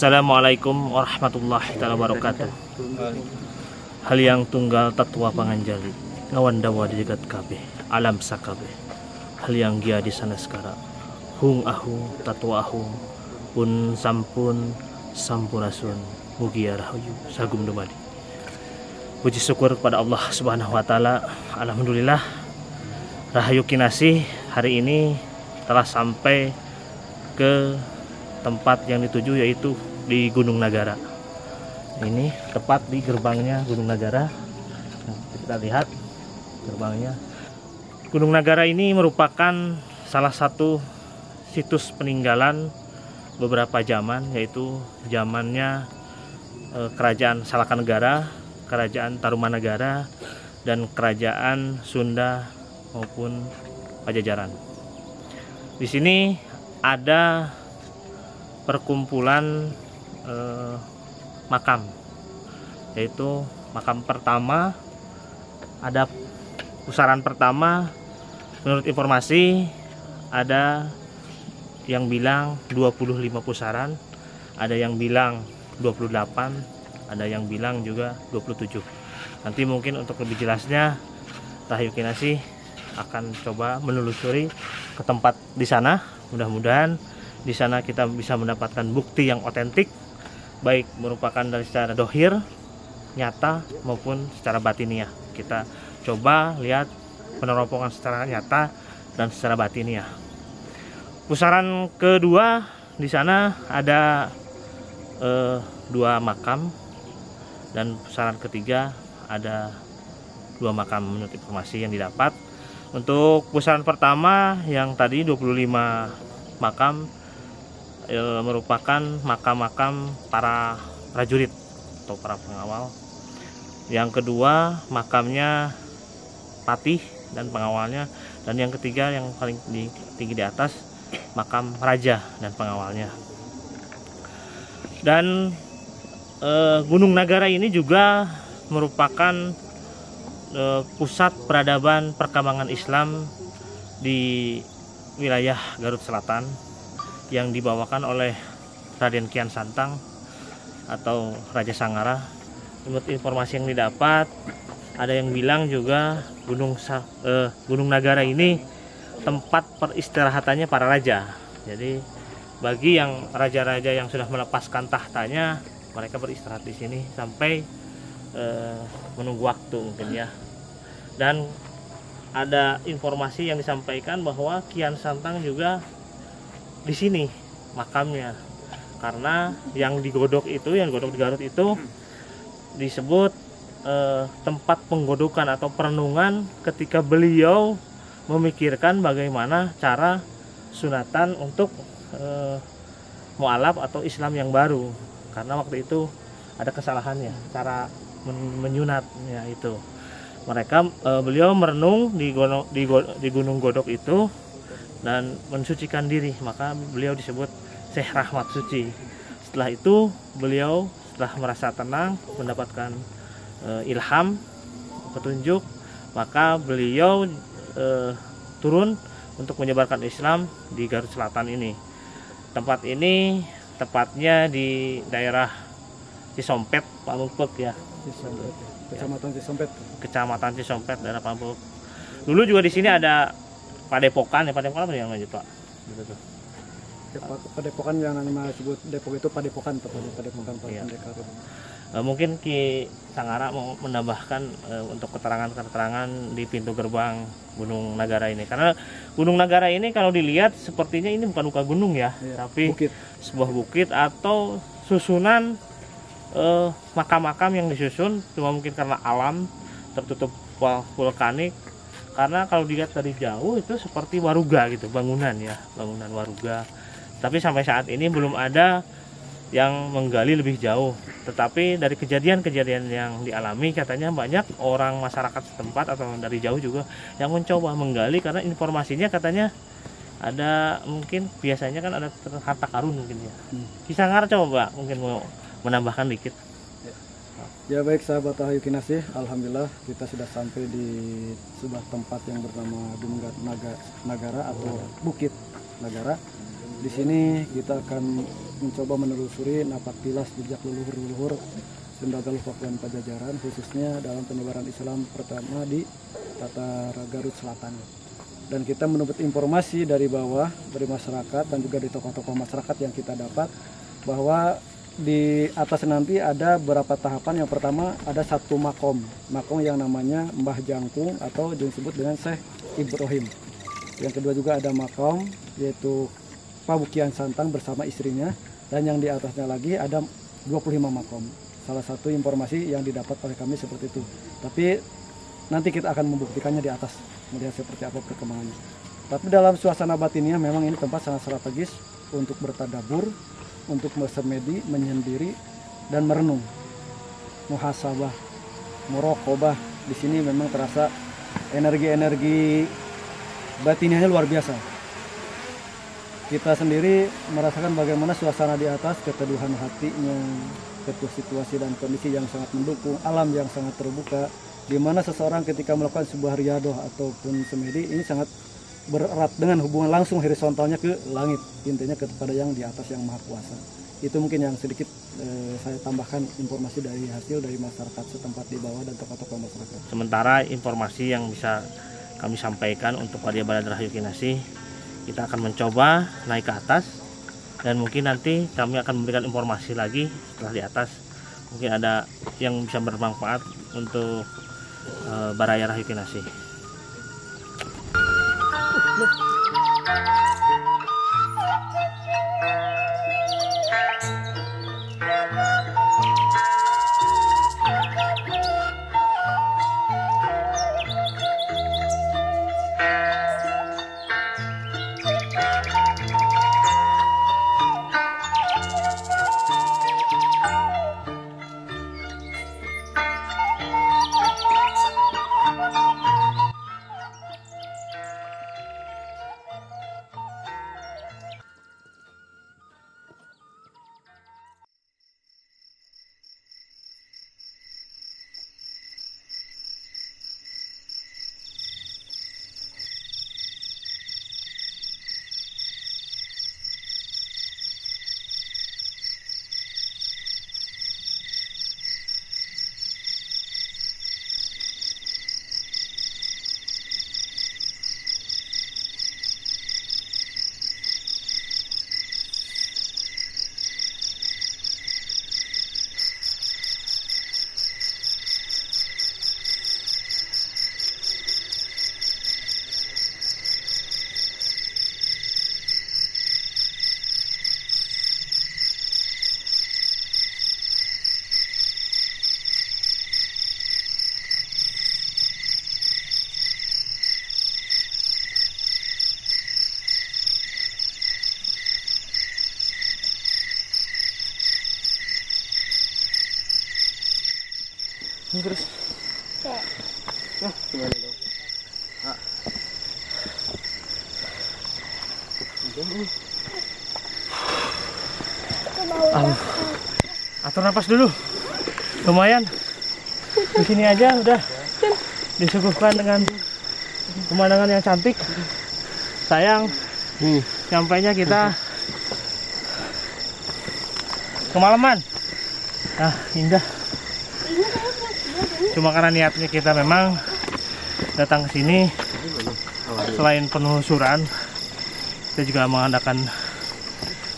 Assalamualaikum warahmatullahi wabarakatuh. Hal yang tunggal tatua panganjali ngawandawa di jagat kabeh alam sakabe. Hal yang gia di sana sekarang hung ahung tatua ahung pun sampun sampurasun mugia rahayu sagum dumadi. Puji syukur kepada Allah Subhanahu wa taala. Alhamdulillah rahayu kinasih hari ini telah sampai ke tempat yang dituju, yaitu di Gunung Nagara. Ini tepat di gerbangnya Gunung Nagara. Nah, kita lihat gerbangnya. Gunung Nagara ini merupakan salah satu situs peninggalan beberapa zaman, yaitu zamannya Kerajaan Salakanegara, Kerajaan Tarumanagara, dan Kerajaan Sunda maupun Pajajaran. Di sini ada perkumpulan makam, yaitu makam pertama. Ada pusaran pertama, menurut informasi ada yang bilang 25 pusaran, ada yang bilang 28, ada yang bilang juga 27. Nanti mungkin untuk lebih jelasnya Rahayu Kinasih akan coba menelusuri ke tempat di sana. Mudah-mudahan di sana kita bisa mendapatkan bukti yang otentik, baik merupakan dari secara dohir, nyata, maupun secara batiniah. Kita coba lihat peneropongan secara nyata dan secara batiniah. Pusaran kedua, di sana ada 2 makam, dan pusaran ketiga ada 2 makam menurut informasi yang didapat. Untuk pusaran pertama yang tadi 25 makam merupakan makam-makam para prajurit atau para pengawal. Yang kedua makamnya patih dan pengawalnya, dan yang ketiga yang paling tinggi di atas makam raja dan pengawalnya. Dan Gunung Nagara ini juga merupakan pusat peradaban perkembangan Islam di wilayah Garut Selatan yang dibawakan oleh Raden Kian Santang atau Raja Sangara. Menurut informasi yang didapat, ada yang bilang juga Gunung Nagara ini tempat peristirahatannya para raja. Jadi bagi yang raja-raja yang sudah melepaskan tahtanya, mereka beristirahat di sini sampai menunggu waktu mungkin ya. Dan ada informasi yang disampaikan bahwa Kian Santang juga di sini makamnya, karena yang digodok itu, yang digodok di Garut itu disebut tempat penggodokan atau perenungan ketika beliau memikirkan bagaimana cara sunatan untuk mualaf atau Islam yang baru, karena waktu itu ada kesalahannya cara menyunatnya itu. Beliau merenung di Gunung Godok itu dan mensucikan diri, maka beliau disebut Syekh Rahmat Suci. Setelah itu beliau setelah merasa tenang, mendapatkan ilham, petunjuk, maka beliau turun untuk menyebarkan Islam di Garut Selatan ini. Tempat ini tepatnya di daerah Cisompet, Pamupek ya. Kecamatan Cisompet, daerah Pamupek. Dulu juga di sini ada Padepokan, Padepokan apa yang lanjut Pak? Padepokan yang disebut Depok itu Padepokan, Padepokan Pak Pendekar. Mungkin Ki Sangara mau menambahkan untuk keterangan-keterangan di pintu gerbang Gunung Nagara ini, karena Gunung Nagara ini kalau dilihat sepertinya ini bukan muka gunung ya, tapi bukit. Sebuah bukit atau susunan makam-makam yang disusun, cuma mungkin karena alam tertutup vulkanik. Karena kalau dilihat dari jauh itu seperti waruga gitu, bangunan waruga. Tapi sampai saat ini belum ada yang menggali lebih jauh. Tetapi dari kejadian-kejadian yang dialami, katanya banyak orang masyarakat setempat atau dari jauh juga yang mencoba menggali, karena informasinya katanya ada, mungkin biasanya kan ada harta karun mungkin ya. Kisah Ngar coba mungkin mau menambahkan dikit. Ya baik sahabat Rahayu Kinasih, alhamdulillah kita sudah sampai di sebuah tempat yang bernama Gunung Nagara atau Bukit Nagara. Di sini kita akan mencoba menelusuri napak tilas jejak leluhur-leluhur Sunda Galuh Pakuan Pajajaran, khususnya dalam penyebaran Islam pertama di Tatara Garut Selatan. Dan kita menuntut informasi dari bawah, dari masyarakat dan juga dari tokoh-tokoh masyarakat yang kita dapat, bahwa di atas nanti ada beberapa tahapan. Yang pertama ada satu makom yang namanya Mbah Jangkung atau disebut dengan Syekh Ibrahim. Yang kedua juga ada makom yaitu Pak Bukian Santang bersama istrinya, dan yang di atasnya lagi ada 25 makom. Salah satu informasi yang didapat oleh kami seperti itu. Tapi nanti kita akan membuktikannya di atas, melihat seperti apa perkembangannya. Tapi dalam suasana batinnya memang ini tempat sangat strategis untuk bertadabur, untuk bersemedi, menyendiri, dan merenung. Muhasabah, muraqabah, di sini memang terasa energi-energi batinnya luar biasa. Kita sendiri merasakan bagaimana suasana di atas, keteduhan hatinya, situasi dan kondisi yang sangat mendukung, alam yang sangat terbuka, di mana seseorang ketika melakukan sebuah riadoh ataupun semedi ini sangat bererat dengan hubungan langsung horizontalnya ke langit, intinya kepada yang di atas yang maha kuasa. Itu mungkin yang sedikit saya tambahkan informasi dari hasil dari masyarakat setempat di bawah dan tokoh-tokoh masyarakat. Sementara informasi yang bisa kami sampaikan untuk Wadia Badan Rahayu Kinasih, kita akan mencoba naik ke atas, dan mungkin nanti kami akan memberikan informasi lagi setelah di atas. Mungkin ada yang bisa bermanfaat untuk Baraya Rahayu Kinasih. Terus gimana dong? Atur napas dulu. Lumayan. Di sini aja udah disuguhkan dengan pemandangan yang cantik. Sayang, sampainya kita kemalaman. Indah. Cuma karena niatnya kita memang datang ke sini, selain penelusuran, kita juga mengadakan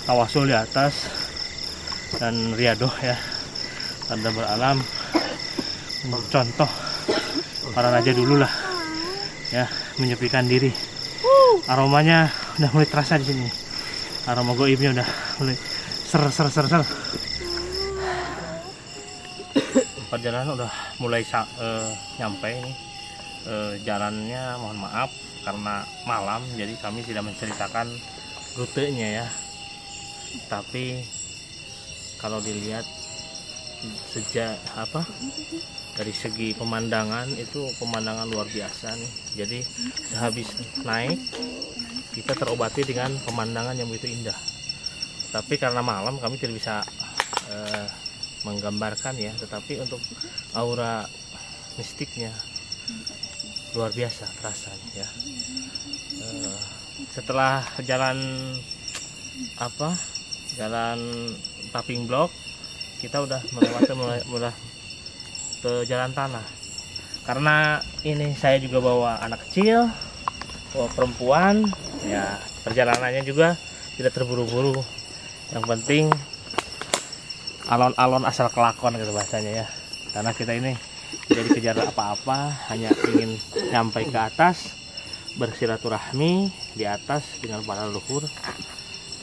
tawasul di atas dan riadoh ya, tanda beralam, contoh para raja dulu lah ya, menyepikan diri. Aromanya udah mulai terasa di sini, aroma goibnya udah mulai ser. Perjalanan udah mulai nyampe ini. Jalannya mohon maaf karena malam, jadi kami tidak menceritakan rutenya ya. Tapi kalau dilihat dari segi pemandangan, itu pemandangan luar biasa nih. Jadi sehabis naik kita terobati dengan pemandangan yang begitu indah. Tapi karena malam kami tidak bisa menggambarkan ya, tetapi untuk aura mistiknya luar biasa terasa ya. Setelah jalan jalan paving block, kita udah melewati mulai ke jalan tanah. Karena ini saya juga bawa anak kecil, bawa perempuan, ya perjalanannya juga tidak terburu-buru. Yang penting alon-alon asal kelakon gitu bahasanya ya. Karena kita ini jadi kejar apa-apa, hanya ingin sampai ke atas, bersilaturahmi di atas dengan para leluhur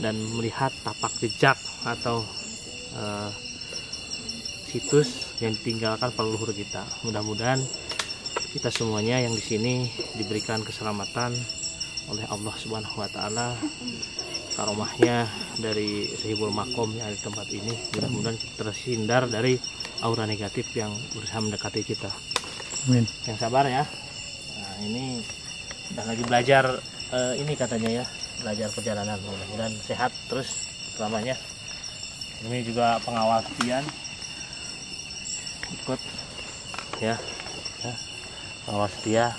dan melihat tapak jejak atau situs yang ditinggalkan para leluhur kita. Mudah-mudahan kita semuanya yang di sini diberikan keselamatan oleh Allah Subhanahu wa taala, karomahnya dari Sahibul Makom yang ada di tempat ini. Mudah-mudahan kita terhindar dari aura negatif yang berusaha mendekati kita. Amin. Yang sabar ya. Nah, ini udah lagi belajar ini katanya ya, belajar perjalanan. Mudah-mudahan sehat terus selamanya. Ini juga pengawal sekian ikut ya, pengawal setia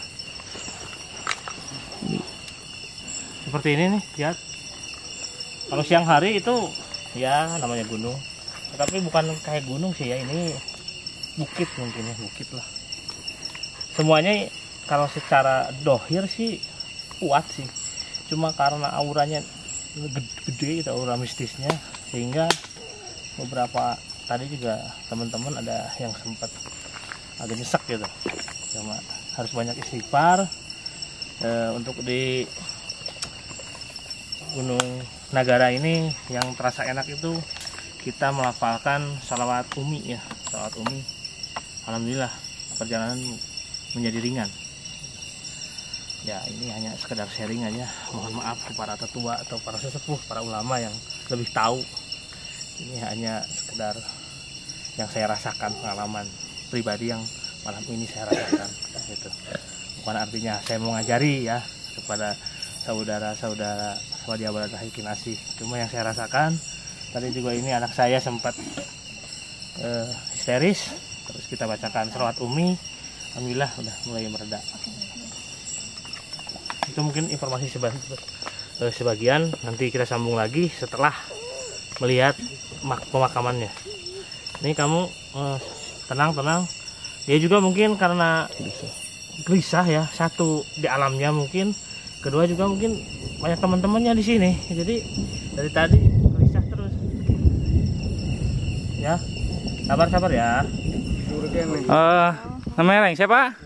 seperti ini nih lihat. Kalau siang hari itu ya namanya gunung, tapi bukan kayak gunung sih ya, ini bukit mungkin ya, bukit lah semuanya. Kalau secara dohir sih kuat sih, cuma karena auranya gede itu, aura mistisnya, sehingga beberapa tadi juga teman-teman ada yang sempat agak nyesek gitu. Cuma harus banyak istighfar. Untuk di Gunung Nagara ini yang terasa enak itu kita melafalkan salawat umi ya, salawat umi. Alhamdulillah perjalanan menjadi ringan. Ya ini hanya sekedar sharing aja. Mohon maaf kepada tetua atau para sesepuh, para ulama yang lebih tahu. Ini hanya sekedar yang saya rasakan, pengalaman pribadi yang malam ini saya rasakan gitu. Bukan artinya saya mau ngajari ya kepada saudara-saudara Swadaya Balada Kinasi. Cuma yang saya rasakan tadi juga, ini anak saya sempat histeris, terus kita bacakan salawat umi, alhamdulillah udah mulai mereda. Itu mungkin informasi sebagian, nanti kita sambung lagi setelah melihat pemakamannya. Ini kamu tenang. Dia juga mungkin karena gelisah ya, satu di alamnya mungkin, kedua juga mungkin banyak teman-temannya di sini, jadi dari tadi gelisah terus. Ya, sabar ya. Namanya Leng siapa?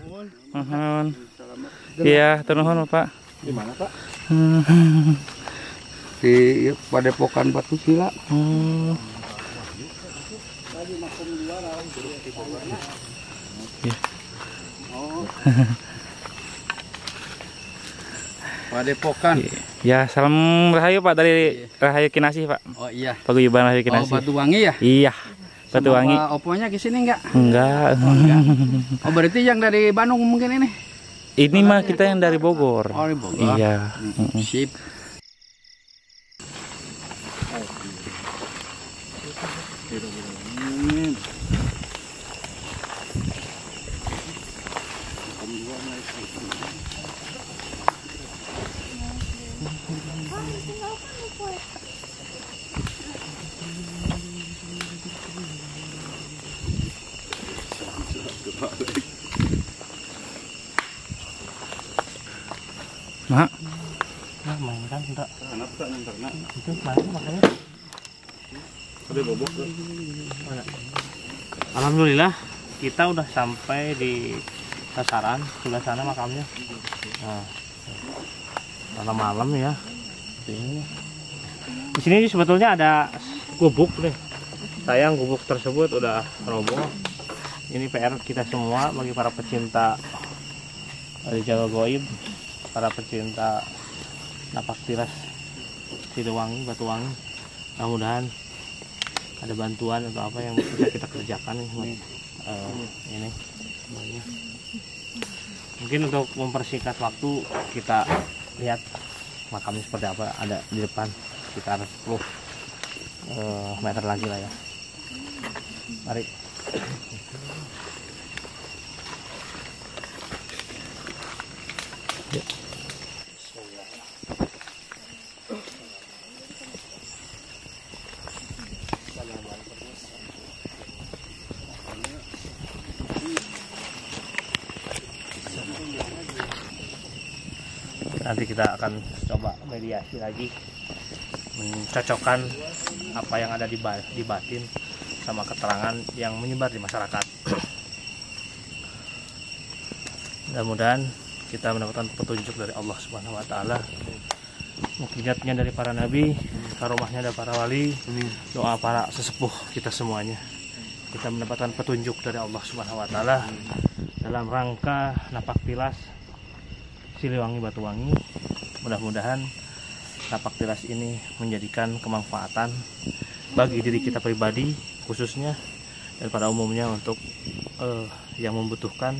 Iya, turun Pak. Di mana Pak? Di Padepokan Batu Sila. Padepokan. Ya, salam rahayu Pak dari Rahayu Kinasi Pak. Oh iya. Paguyuban Rahayu Kinasi. Batuwangi ya? Iya. Batuwangi. Oponya ke sini enggak? Enggak. Oh berarti yang dari Bandung mungkin ini? Ini mah kita yang dari Bogor. Oh dari Bogor. Iya. Sip. Mak. Nah, main kan enggak. Itu main makanya. Ada bobok tuh. Alhamdulillah kita udah sampai di sasaran, sebelah sana makamnya. Nah, malam-malam ya. Di sini sebetulnya ada gubuk nih. Sayang gubuk tersebut udah roboh. Ini PR kita semua bagi para pecinta dari Jawa Goib, para pecinta napak tilas Sidowangi, Batuwangi. Mudah-mudahan ada bantuan atau apa yang bisa kita kerjakan nih. Ini mungkin untuk mempersingkat waktu, kita lihat makamnya seperti apa. Ada di depan sekitar 10 meter lagi lah ya. Mari. nanti kita akan coba mediasi lagi, mencocokkan apa yang ada di batin sama keterangan yang menyebar di masyarakat. Mudah-mudahan kita mendapatkan petunjuk dari Allah Subhanahu wa taala, mukjizatnya dari para nabi, karomahnya dari para wali, doa para sesepuh kita semuanya. Kita mendapatkan petunjuk dari Allah Subhanahu wa taala dalam rangka napak tilas Siliwangi Batuwangi. Mudah-mudahan napak tilas ini menjadikan kemanfaatan bagi diri kita pribadi khususnya dan pada umumnya untuk yang membutuhkan.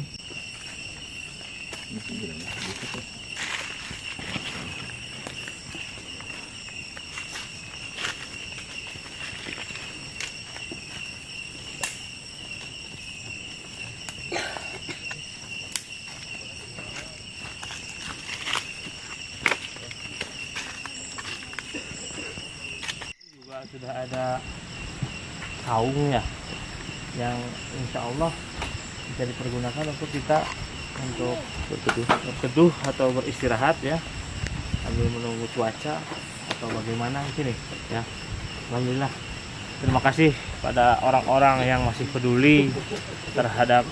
Juga sudah ada saung ya, yang insya Allah bisa dipergunakan untuk kita untuk berteduh atau beristirahat ya, sambil menunggu cuaca atau bagaimana sini ya. Alhamdulillah, terima kasih pada orang-orang yang masih peduli terhadap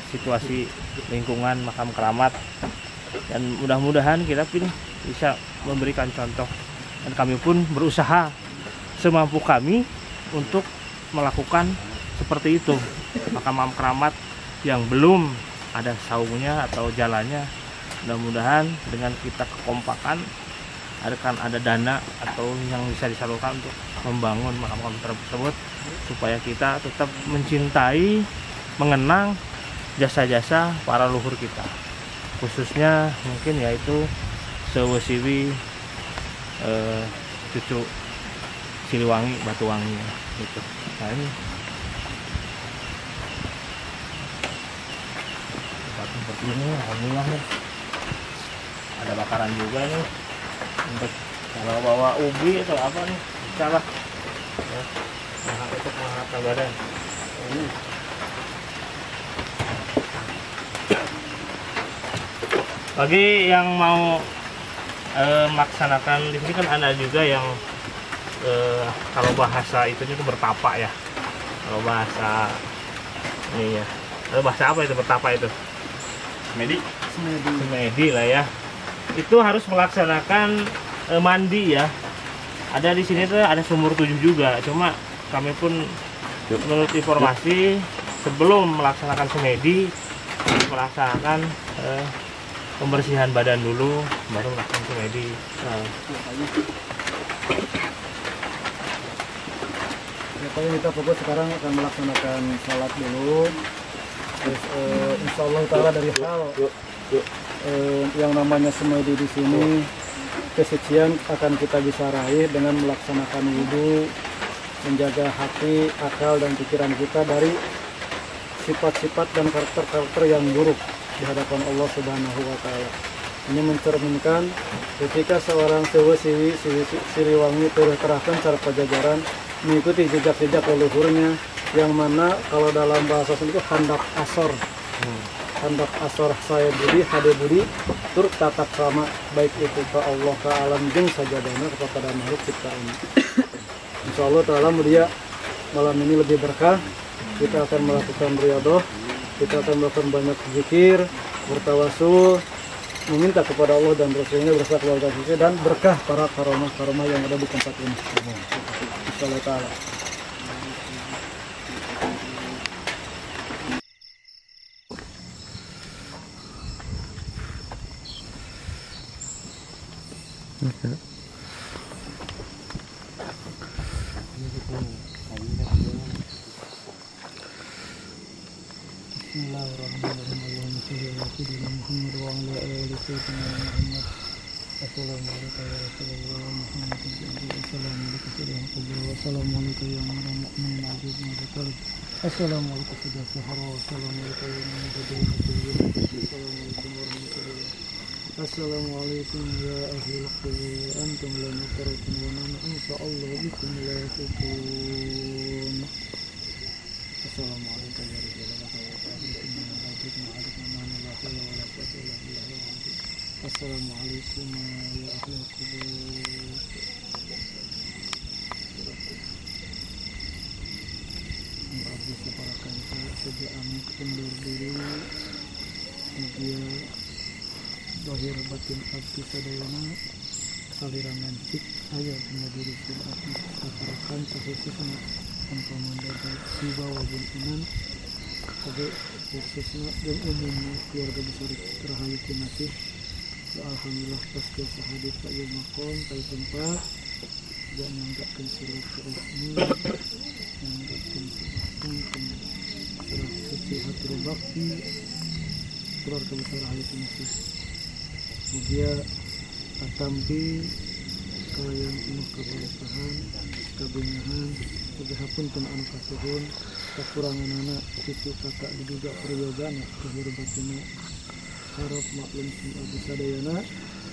situasi lingkungan makam keramat, dan mudah-mudahan kita bisa memberikan contoh, dan kami pun berusaha semampu kami untuk melakukan seperti itu. Makam keramat yang belum ada saungnya atau jalannya, mudah-mudahan dengan kita kekompakan akan ada dana atau yang bisa disalurkan untuk membangun makam tersebut, supaya kita tetap mencintai, mengenang jasa-jasa para leluhur kita, khususnya mungkin yaitu Sewesiwi cucu Siliwangi Batuwangi gitu. Nah, ini seperti ini, alhamdulillah nih. Ada bakaran juga nih untuk kalau bawa ubi atau apa nih, bisa lah ya, untuk menghangatkan badan. Bagi yang mau melaksanakan di sini kan ada juga yang kalau bahasa itu bertapa ya. Kalau bahasa ini ya, bahasa apa itu bertapa itu? Semedi lah ya. Itu harus melaksanakan mandi ya. Ada di sini tuh ada sumur 7 juga. Cuma kami pun menurut informasi sebelum melaksanakan semedi melaksanakan pembersihan badan dulu, baru melakukan semedi. Pokoknya kita fokus sekarang akan melaksanakan sholat dulu. Terus insya Allah taala dari hal yang namanya semedi di sini, kesucian akan kita bisa raih dengan melaksanakan wudhu, menjaga hati, akal dan pikiran kita dari sifat-sifat dan karakter-karakter yang buruk di hadapan Allah Subhanahu wa taala. Ini mencerminkan ketika seorang Sewesiwi Siliwangi terkerahkan secara pajajaran mengikuti jejak-jejak leluhurnya, yang mana kalau dalam bahasa Sunda itu handap asor. Handap asor saya budi, hade budi, tur tata krama, baik itu ke Allah, ke alam jeng sajadana, kepada makhluk ciptaan. Insya Allah ta'ala mulia malam ini lebih berkah. Kita akan melakukan riyadhah, kita akan melakukan banyak zikir, bertawasul, meminta kepada Allah dan Rasulnya bersama keluarga kita, dan berkah para karomah-karomah yang ada di tempat ini. Insya Allah ta'ala. Bismillahirrahmanirrahim. Allahumma shalli ala sayyidina Muhammad wa ala ali sayyidina Muhammad. Assalamualaikum warahmatullahi wabarakatuh. Assalamualaikum warahmatullahi wabarakatuh. Assalamualaikum Assalamualaikum ya ahlul qubur, antum lana faratun wa nahnu insyaallah bikum lahiqun. Assalamualaikum warahmatullahi wabarakatuh. Assalamualaikum ya ahli kubur. Abdi separakan sejak amit undur diri dia dohir batin abdi sadayana salirangan cik ayat dina diri sil abdi separakan khususna umpamanda siwa wajib iman oge khususna dan umumnya keluarga besar Rahayu Kinasih. Alhamdulillah pasca sahadit Pak Yumakon pai tempat dan nyanggapkan silaturahmi nyanggapkan silaturahmi surat suci hatur bakti keluarga besar Rahayu Kinasih. Kemudian atampi kalian inuh keberkahan kabunyahan kegahapun teman anu kasuhun kekurangan anak cucu kakak diduga peryogaan kehir batina harap maklum abdi sadayana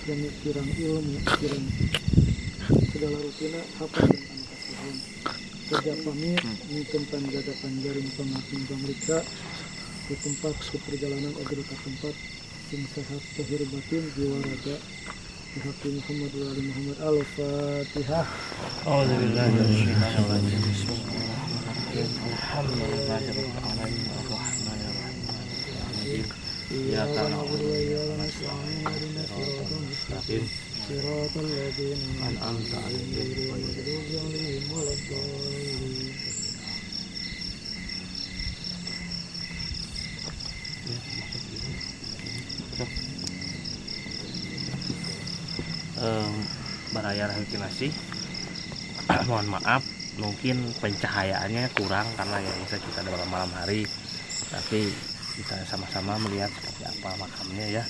dan kirang ilmu kirang segala rutina hafal dan anu kasuhun kerja pamit nyimpen jaga panjaring pangaping pamriksa di tempat perjalanan oge ka tempat sing sehat lahir batin jiwa raga di hati Muhammad wa ali Muhammad. Al-Fatihah. Auzubillahi minasyaitonir rajim. Bismillahirrahmanirrahim. Alhamdulillahirabbil alamin arrahmanir rahim. Iyyaka na'budu wa iyyaka nasta'in ihdinas siratal mustaqim siratal ladzina an'amta 'alaihim ghairil maghdubi 'alaihim waladdallin. Baraya Rahayu Kinasih, mohon maaf mungkin pencahayaannya kurang karena ya bisa kita ada malam hari, tapi kita sama-sama melihat seperti apa makamnya ya.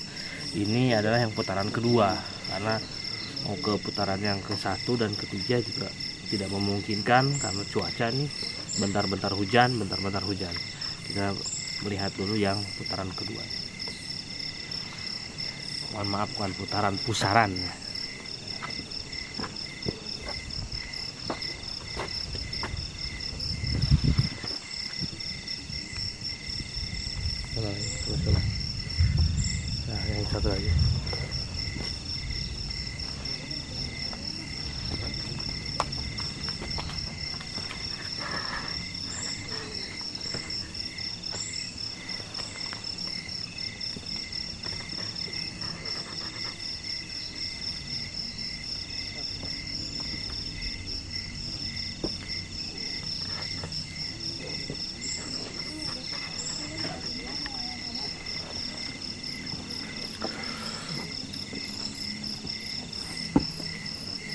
Ini adalah yang putaran kedua karena mau ke putaran yang ke-1 dan ke-3 juga tidak memungkinkan karena cuaca nih bentar-bentar hujan, bentar-bentar hujan. Kita melihat dulu yang putaran kedua. Mohon maaf, bukan putaran, pusaran. Nah, yang satu lagi.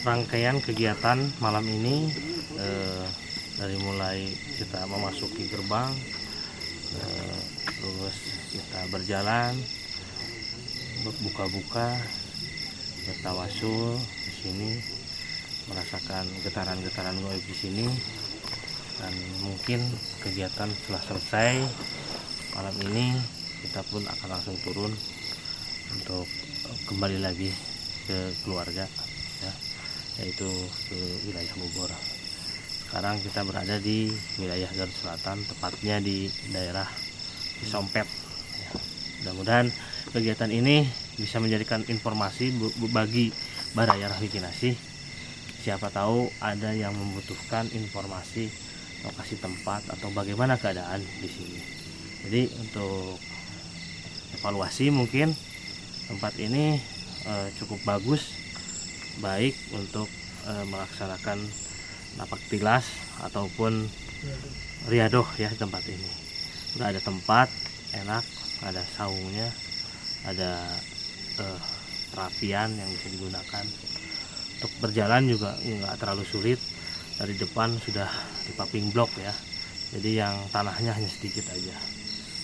Rangkaian kegiatan malam ini dari mulai kita memasuki gerbang, terus kita berjalan, buka-buka, bertawasul di sini, merasakan getaran-getaran gaib di sini, dan mungkin kegiatan setelah selesai malam ini kita pun akan langsung turun untuk kembali lagi ke keluarga, ya, yaitu ke wilayah Bogor. Sekarang kita berada di wilayah Garut Selatan, tepatnya di daerah Cisompet. Ya, mudah-mudahan kegiatan ini bisa menjadikan informasi bagi Baraya Rahayu Kinasih. Siapa tahu ada yang membutuhkan informasi lokasi tempat atau bagaimana keadaan di sini. Jadi untuk evaluasi mungkin tempat ini cukup bagus, baik untuk melaksanakan napak tilas ataupun riadoh ya di tempat ini. Udah ada tempat enak, ada saungnya, ada perapian yang bisa digunakan. Untuk berjalan juga nggak terlalu sulit. Dari depan sudah dipaving blok ya, jadi yang tanahnya hanya sedikit aja.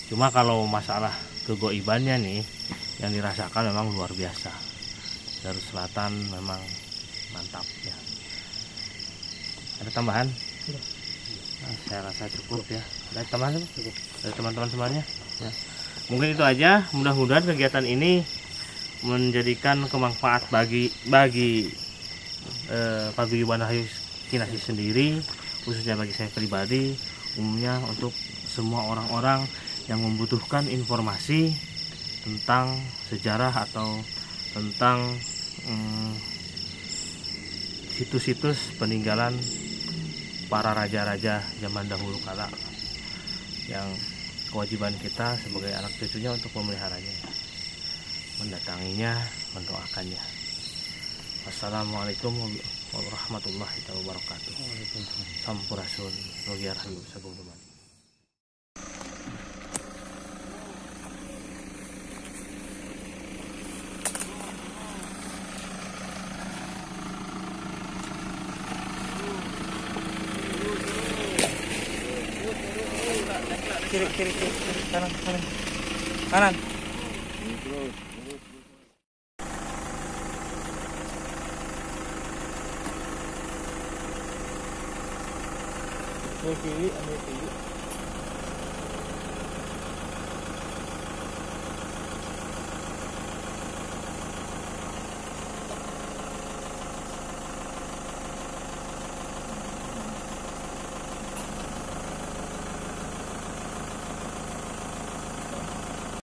Cuma kalau masalah kegoibannya nih yang dirasakan memang luar biasa. Garut Selatan memang mantap ya. Ada tambahan? Nah, saya rasa cukup ya. Ada tambahan cukup dari teman-teman semuanya ya. Mungkin itu aja. Mudah-mudahan kegiatan ini menjadikan kemanfaat bagi Paguyuban Rahayu Kinasih sendiri, khususnya bagi saya pribadi, umumnya untuk semua orang-orang yang membutuhkan informasi tentang sejarah atau tentang situs-situs peninggalan para raja-raja zaman dahulu kala, yang kewajiban kita sebagai anak cucunya untuk memeliharanya, mendatanginya, mendoakannya. Wassalamualaikum warahmatullahi wabarakatuh. Sampurasun Nugi Rahayu Sagung Dumadi. Kiri, kanan. Kiri, ambil kiri.